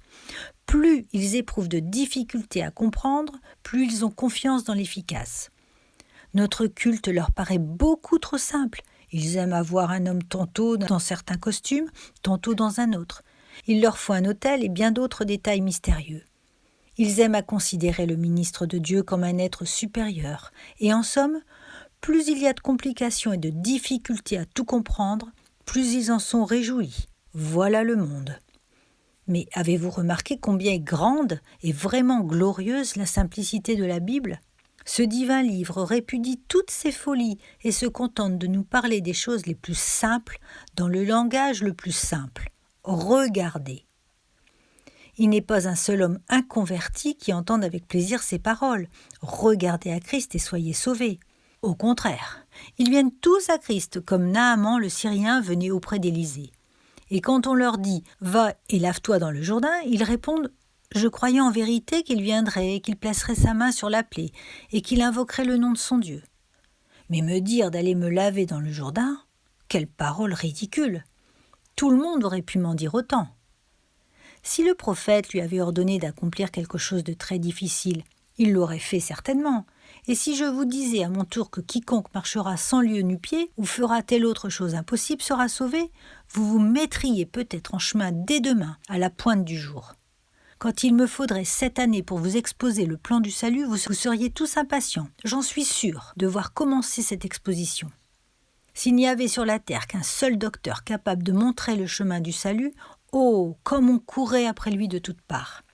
Plus ils éprouvent de difficultés à comprendre, plus ils ont confiance dans l'efficace. Notre culte leur paraît beaucoup trop simple. Ils aiment avoir un homme tantôt dans certains costumes, tantôt dans un autre. Il leur faut un autel et bien d'autres détails mystérieux. Ils aiment à considérer le ministre de Dieu comme un être supérieur. Et en somme, plus il y a de complications et de difficultés à tout comprendre, plus ils en sont réjouis. Voilà le monde. Mais avez-vous remarqué combien est grande et vraiment glorieuse la simplicité de la Bible ? Ce divin livre répudie toutes ces folies et se contente de nous parler des choses les plus simples dans le langage le plus simple. Regardez. Il n'est pas un seul homme inconverti qui entende avec plaisir ces paroles. Regardez à Christ et soyez sauvés. Au contraire, ils viennent tous à Christ comme Naaman le Syrien venait auprès d'Élisée. Et quand on leur dit « Va et lave-toi dans le Jourdain », ils répondent « Je croyais en vérité qu'il viendrait et qu'il placerait sa main sur la plaie et qu'il invoquerait le nom de son Dieu. » Mais me dire d'aller me laver dans le Jourdain, quelle parole ridicule! Tout le monde aurait pu m'en dire autant. Si le prophète lui avait ordonné d'accomplir quelque chose de très difficile, il l'aurait fait certainement. Et si je vous disais à mon tour que quiconque marchera sans lieu nu-pied ou fera telle autre chose impossible sera sauvé, vous vous mettriez peut-être en chemin dès demain, à la pointe du jour. Quand il me faudrait 7 années pour vous exposer le plan du salut, vous seriez tous impatients, j'en suis sûre, de voir commencer cette exposition. S'il n'y avait sur la terre qu'un seul docteur capable de montrer le chemin du salut, oh, comme on courrait après lui de toutes parts.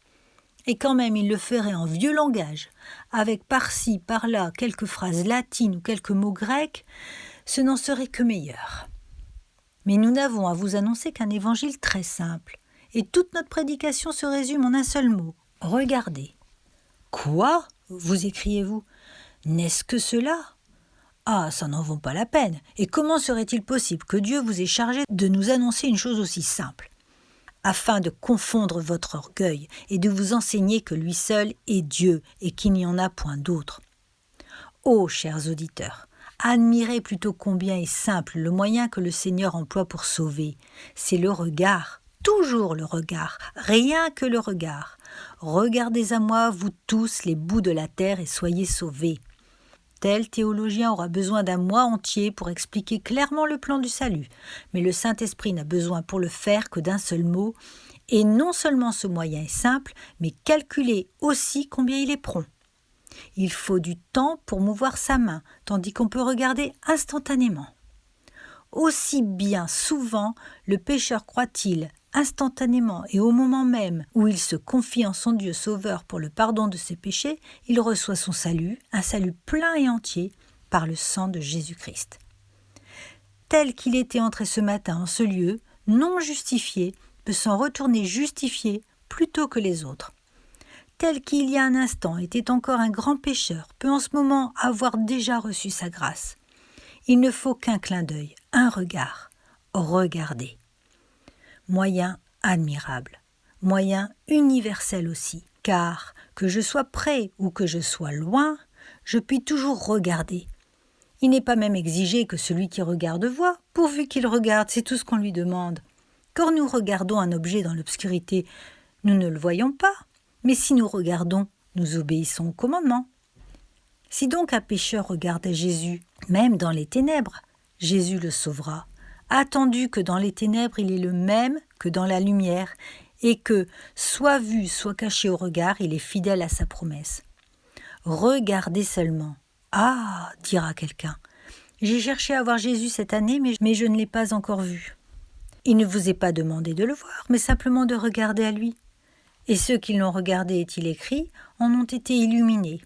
Et quand même il le ferait en vieux langage, avec par-ci, par-là, quelques phrases latines ou quelques mots grecs, ce n'en serait que meilleur. Mais nous n'avons à vous annoncer qu'un évangile très simple, et toute notre prédication se résume en un seul mot, regardez. Quoi ? Vous écriez-vous. N'est-ce que cela ? Ah, ça n'en vaut pas la peine. Et comment serait-il possible que Dieu vous ait chargé de nous annoncer une chose aussi simple ? Afin de confondre votre orgueil et de vous enseigner que lui seul est Dieu et qu'il n'y en a point d'autre. Ô chers auditeurs, admirez plutôt combien est simple le moyen que le Seigneur emploie pour sauver. C'est le regard, toujours le regard, rien que le regard. Regardez à moi, vous tous, les bouts de la terre, et soyez sauvés. Tel théologien aura besoin d'un mois entier pour expliquer clairement le plan du salut, mais le Saint-Esprit n'a besoin pour le faire que d'un seul mot, et non seulement ce moyen est simple, mais calculez aussi combien il est prompt. Il faut du temps pour mouvoir sa main, tandis qu'on peut regarder instantanément. Aussi bien souvent le pécheur croit-il instantanément et au moment même où il se confie en son Dieu sauveur pour le pardon de ses péchés, il reçoit son salut, un salut plein et entier, par le sang de Jésus-Christ. Tel qu'il était entré ce matin en ce lieu, non justifié, peut s'en retourner justifié plutôt que les autres. Tel qu'il y a un instant était encore un grand pécheur, peut en ce moment avoir déjà reçu sa grâce. Il ne faut qu'un clin d'œil, un regard. Regardez. Moyen admirable, moyen universel aussi, car que je sois près ou que je sois loin, je puis toujours regarder. Il n'est pas même exigé que celui qui regarde voie, pourvu qu'il regarde, c'est tout ce qu'on lui demande. Quand nous regardons un objet dans l'obscurité, nous ne le voyons pas, mais si nous regardons, nous obéissons au commandement. Si donc un pécheur regarde Jésus, même dans les ténèbres, Jésus le sauvera. Attendu que dans les ténèbres il est le même que dans la lumière, et que, soit vu, soit caché au regard, il est fidèle à sa promesse. Regardez seulement. Ah, dira quelqu'un, j'ai cherché à voir Jésus cette année, mais je ne l'ai pas encore vu. Il ne vous est pas demandé de le voir, mais simplement de regarder à lui. Et ceux qui l'ont regardé, est-il écrit, en ont été illuminés.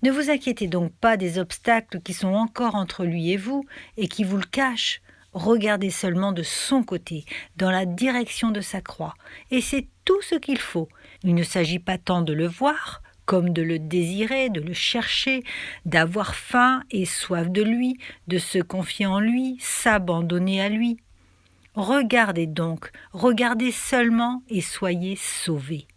Ne vous inquiétez donc pas des obstacles qui sont encore entre lui et vous, et qui vous le cachent. Regardez seulement de son côté, dans la direction de sa croix, et c'est tout ce qu'il faut. Il ne s'agit pas tant de le voir, comme de le désirer, de le chercher, d'avoir faim et soif de lui, de se confier en lui, s'abandonner à lui. Regardez donc, regardez seulement et soyez sauvés.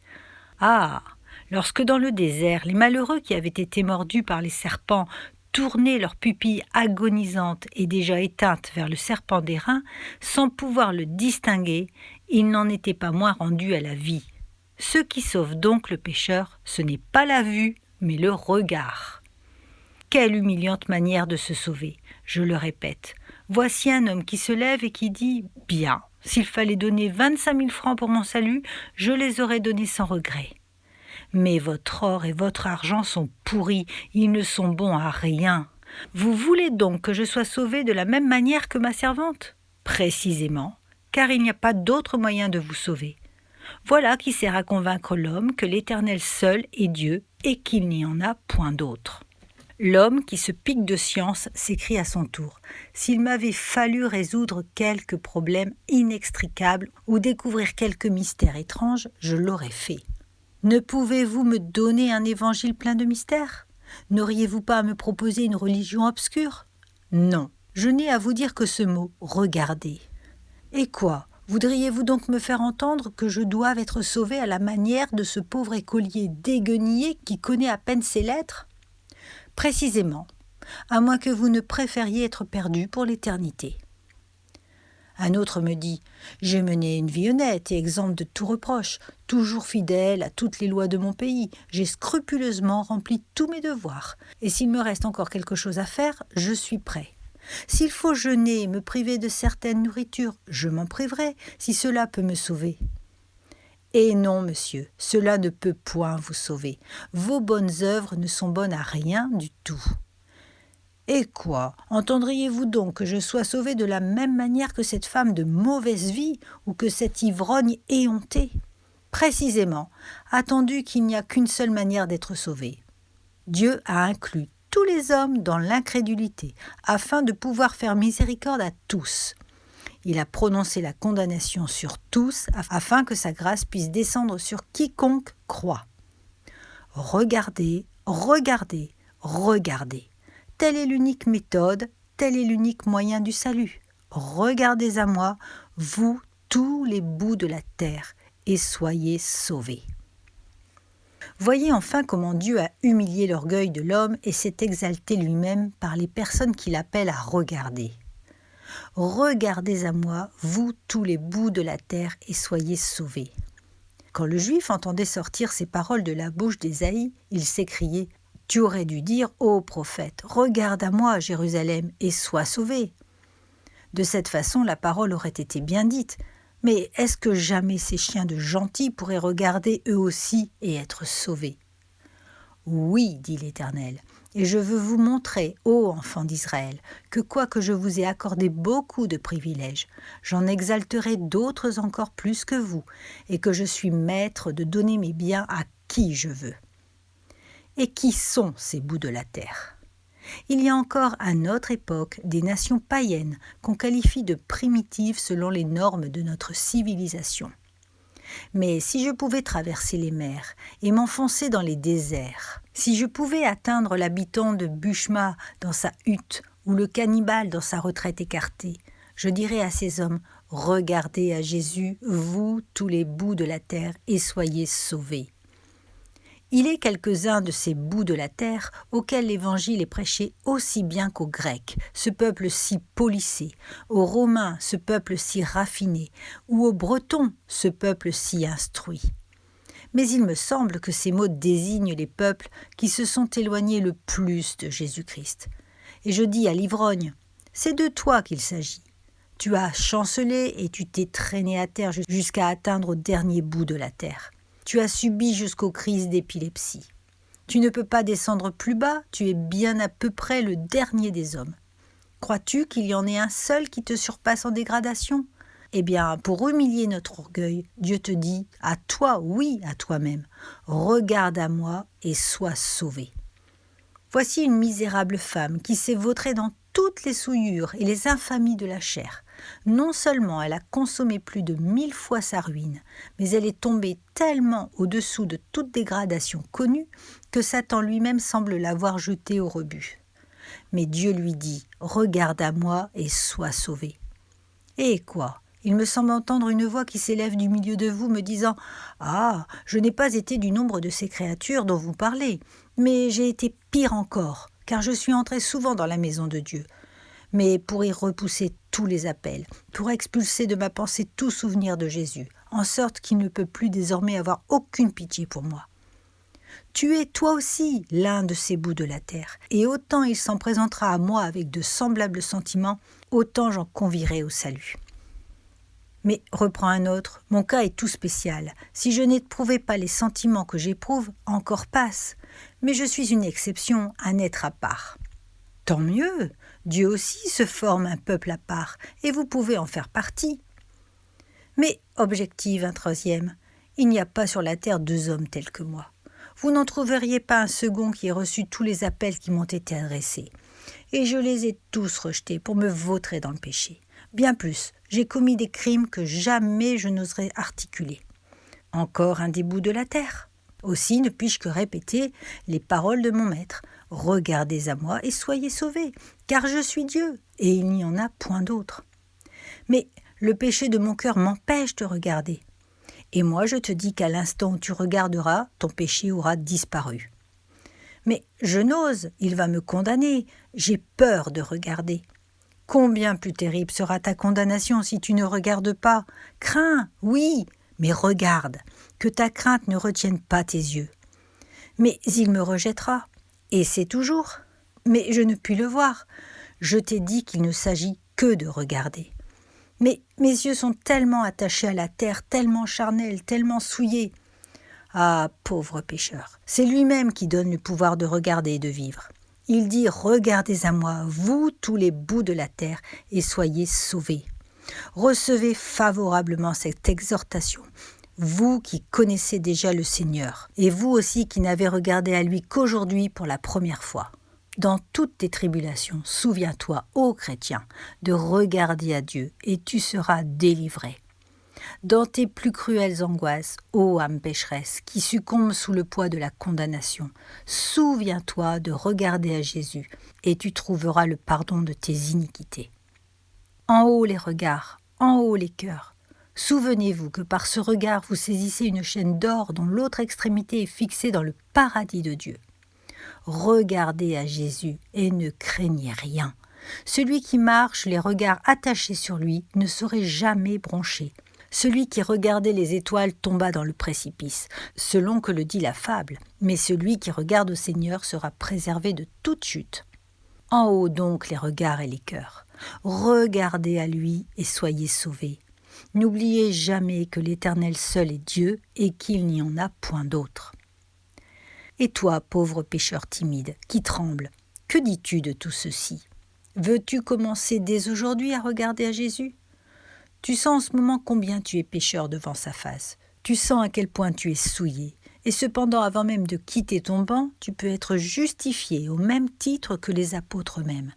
Ah, lorsque dans le désert, les malheureux qui avaient été mordus par les serpents tournaient leurs pupilles agonisantes et déjà éteintes vers le serpent d'airain, sans pouvoir le distinguer, ils n'en étaient pas moins rendus à la vie. Ce qui sauve donc le pécheur, ce n'est pas la vue, mais le regard. Quelle humiliante manière de se sauver, je le répète. Voici un homme qui se lève et qui dit « Bien, s'il fallait donner 25 000 francs pour mon salut, je les aurais donnés sans regret. » Mais votre or et votre argent sont pourris, ils ne sont bons à rien. Vous voulez donc que je sois sauvé de la même manière que ma servante ? Précisément, car il n'y a pas d'autre moyen de vous sauver. Voilà qui sert à convaincre l'homme que l'Éternel seul est Dieu et qu'il n'y en a point d'autre. L'homme qui se pique de science s'écrie à son tour « S'il m'avait fallu résoudre quelques problèmes inextricables ou découvrir quelques mystères étranges, je l'aurais fait. » Ne pouvez-vous me donner un évangile plein de mystères ? N'auriez-vous pas à me proposer une religion obscure ? Non, je n'ai à vous dire que ce mot « regardez ». Et quoi ? Voudriez-vous donc me faire entendre que je doive être sauvé à la manière de ce pauvre écolier déguenillé qui connaît à peine ses lettres ? Précisément, à moins que vous ne préfériez être perdu pour l'éternité. Un autre me dit « J'ai mené une vie honnête et exempte de tout reproche, toujours fidèle à toutes les lois de mon pays. J'ai scrupuleusement rempli tous mes devoirs. Et s'il me reste encore quelque chose à faire, je suis prêt. S'il faut jeûner et me priver de certaines nourritures, je m'en priverai, si cela peut me sauver. » Et non, monsieur, cela ne peut point vous sauver. Vos bonnes œuvres ne sont bonnes à rien du tout. Et quoi ? Entendriez-vous donc que je sois sauvé de la même manière que cette femme de mauvaise vie ou que cet ivrogne éhonté ? Précisément, attendu qu'il n'y a qu'une seule manière d'être sauvé. Dieu a inclus tous les hommes dans l'incrédulité, afin de pouvoir faire miséricorde à tous. Il a prononcé la condamnation sur tous, afin que sa grâce puisse descendre sur quiconque croit. Regardez, regardez, regardez. Telle est l'unique méthode, tel est l'unique moyen du salut. Regardez à moi, vous, tous les bouts de la terre, et soyez sauvés. Voyez enfin comment Dieu a humilié l'orgueil de l'homme et s'est exalté lui-même par les personnes qu'il appelle à regarder. Regardez à moi, vous, tous les bouts de la terre, et soyez sauvés. Quand le Juif entendait sortir ces paroles de la bouche d'Ésaïe, il s'écriait « Tu aurais dû dire, ô prophète, regarde à moi, Jérusalem, et sois sauvé. » De cette façon, la parole aurait été bien dite. Mais est-ce que jamais ces chiens de gentils pourraient regarder eux aussi et être sauvés ? Oui, dit l'Éternel, et je veux vous montrer, ô enfants d'Israël, que quoique je vous ai accordé beaucoup de privilèges, j'en exalterai d'autres encore plus que vous, et que je suis maître de donner mes biens à qui je veux. Et qui sont ces bouts de la terre ? Il y a encore à notre époque des nations païennes qu'on qualifie de primitives selon les normes de notre civilisation. Mais si je pouvais traverser les mers et m'enfoncer dans les déserts, si je pouvais atteindre l'habitant de Bushma dans sa hutte ou le cannibale dans sa retraite écartée, je dirais à ces hommes « Regardez à Jésus, vous, tous les bouts de la terre, et soyez sauvés. » Il est quelques-uns de ces bouts de la terre auxquels l'Évangile est prêché aussi bien qu'aux Grecs, ce peuple si policé, aux Romains, ce peuple si raffiné, ou aux Bretons, ce peuple si instruit. Mais il me semble que ces mots désignent les peuples qui se sont éloignés le plus de Jésus-Christ. Et je dis à l'ivrogne, c'est de toi qu'il s'agit. Tu as chancelé et tu t'es traîné à terre jusqu'à atteindre au dernier bout de la terre. Tu as subi jusqu'aux crises d'épilepsie. Tu ne peux pas descendre plus bas, tu es bien à peu près le dernier des hommes. Crois-tu qu'il y en ait un seul qui te surpasse en dégradation ? Eh bien, pour humilier notre orgueil, Dieu te dit, à toi, oui, à toi-même, regarde à moi et sois sauvé. Voici une misérable femme qui s'est vautrée dans toutes les souillures et les infamies de la chair. Non seulement elle a consommé plus de 1000 fois sa ruine, mais elle est tombée tellement au-dessous de toute dégradation connue que Satan lui-même semble l'avoir jetée au rebut. Mais Dieu lui dit « Regarde à moi et sois sauvé ». Et quoi ? Il me semble entendre une voix qui s'élève du milieu de vous me disant « Ah, je n'ai pas été du nombre de ces créatures dont vous parlez, mais j'ai été pire encore, car je suis entré souvent dans la maison de Dieu. Mais pour y repousser tous les appels, pour expulser de ma pensée tout souvenir de Jésus, en sorte qu'il ne peut plus désormais avoir aucune pitié pour moi. Tu es toi aussi l'un de ces bouts de la terre, et autant il s'en présentera à moi avec de semblables sentiments, autant j'en convierai au salut. Mais, reprend un autre, mon cas est tout spécial. Si je n'éprouvais pas les sentiments que j'éprouve, encore passe. Mais je suis une exception, un être à part. Tant mieux, Dieu aussi se forme un peuple à part, et vous pouvez en faire partie. Mais, objective un troisième, il n'y a pas sur la terre 2 hommes tels que moi. Vous n'en trouveriez pas un second qui ait reçu tous les appels qui m'ont été adressés. Et je les ai tous rejetés pour me vautrer dans le péché. Bien plus, j'ai commis des crimes que jamais je n'oserais articuler. Encore un des bouts de la terre. Aussi ne puis-je que répéter les paroles de mon maître. Regardez à moi et soyez sauvés, car je suis Dieu, et il n'y en a point d'autre. Mais le péché de mon cœur m'empêche de regarder. Et moi je te dis qu'à l'instant où tu regarderas, ton péché aura disparu. Mais je n'ose, il va me condamner, j'ai peur de regarder. Combien plus terrible sera ta condamnation si tu ne regardes pas. Crains, oui, mais regarde, que ta crainte ne retienne pas tes yeux. Mais il me rejettera, et c'est toujours. Mais je ne puis le voir. Je t'ai dit qu'il ne s'agit que de regarder. Mais mes yeux sont tellement attachés à la terre, tellement charnels, tellement souillés. Ah, pauvre pécheur, c'est lui-même qui donne le pouvoir de regarder et de vivre. Il dit « Regardez à moi, vous tous les bouts de la terre, et soyez sauvés. » Recevez favorablement cette exhortation, vous qui connaissez déjà le Seigneur, et vous aussi qui n'avez regardé à lui qu'aujourd'hui pour la première fois. Dans toutes tes tribulations, souviens-toi, ô chrétien, de regarder à Dieu, et tu seras délivré. Dans tes plus cruelles angoisses, ô âme pécheresse, qui succombe sous le poids de la condamnation, souviens-toi de regarder à Jésus, et tu trouveras le pardon de tes iniquités. En haut les regards, en haut les cœurs. Souvenez-vous que par ce regard vous saisissez une chaîne d'or dont l'autre extrémité est fixée dans le paradis de Dieu. Regardez à Jésus et ne craignez rien. Celui qui marche, les regards attachés sur lui, ne serait jamais bronché. Celui qui regardait les étoiles tomba dans le précipice, selon que le dit la fable, mais celui qui regarde au Seigneur sera préservé de toute chute. En haut donc les regards et les cœurs. Regardez à lui et soyez sauvés. N'oubliez jamais que l'Éternel seul est Dieu et qu'il n'y en a point d'autre. Et toi, pauvre pécheur timide, qui tremble, que dis-tu de tout ceci ? Veux-tu commencer dès aujourd'hui à regarder à Jésus ? Tu sens en ce moment combien tu es pécheur devant sa face. Tu sens à quel point tu es souillé. Et cependant, avant même de quitter ton banc, tu peux être justifié au même titre que les apôtres eux-mêmes.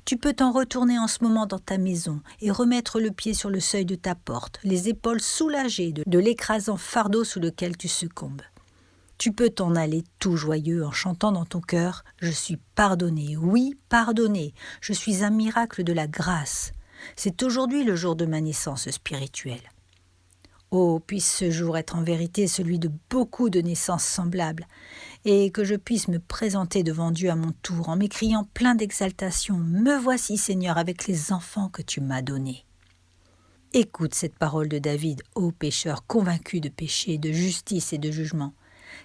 Tu peux t'en retourner en ce moment dans ta maison et remettre le pied sur le seuil de ta porte, les épaules soulagées de l'écrasant fardeau sous lequel tu succombes. Tu peux t'en aller tout joyeux en chantant dans ton cœur « Je suis pardonné, oui, pardonné, je suis un miracle de la grâce. C'est aujourd'hui le jour de ma naissance spirituelle. » Oh, puisse ce jour être en vérité celui de beaucoup de naissances semblables, et que je puisse me présenter devant Dieu à mon tour en m'écriant plein d'exaltation « Me voici, Seigneur, avec les enfants que tu m'as donnés. » Écoute cette parole de David, ô pécheur convaincu de péché, de justice et de jugement.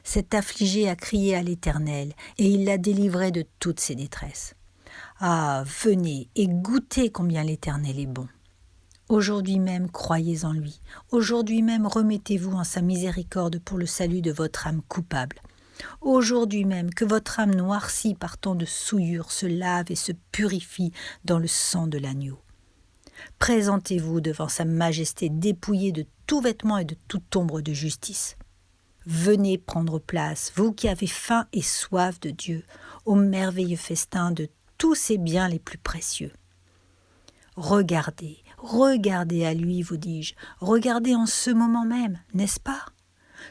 Cet affligé a crié à l'Éternel, et il l'a délivré de toutes ses détresses. Ah, venez et goûtez combien l'Éternel est bon. Aujourd'hui même, croyez en lui. Aujourd'hui même, remettez-vous en sa miséricorde pour le salut de votre âme coupable. Aujourd'hui même, que votre âme noircie par tant de souillure se lave et se purifie dans le sang de l'agneau. Présentez-vous devant sa majesté dépouillée de tout vêtement et de toute ombre de justice. Venez prendre place, vous qui avez faim et soif de Dieu, au merveilleux festin de tous ses biens les plus précieux. Regardez, Regardez à lui, vous dis-je, regardez en ce moment même, n'est-ce pas ?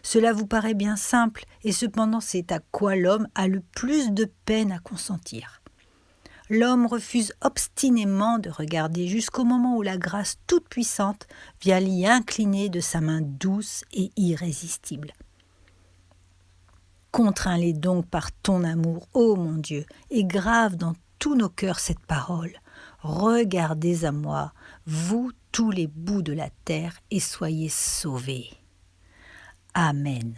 Cela vous paraît bien simple, et cependant c'est à quoi l'homme a le plus de peine à consentir. L'homme refuse obstinément de regarder jusqu'au moment où la grâce toute-puissante vient l'y incliner de sa main douce et irrésistible. Contrains-les donc par ton amour, ô mon Dieu, et grave dans tous nos cœurs cette parole. Regardez à moi, vous tous les bouts de la terre, et soyez sauvés. Amen.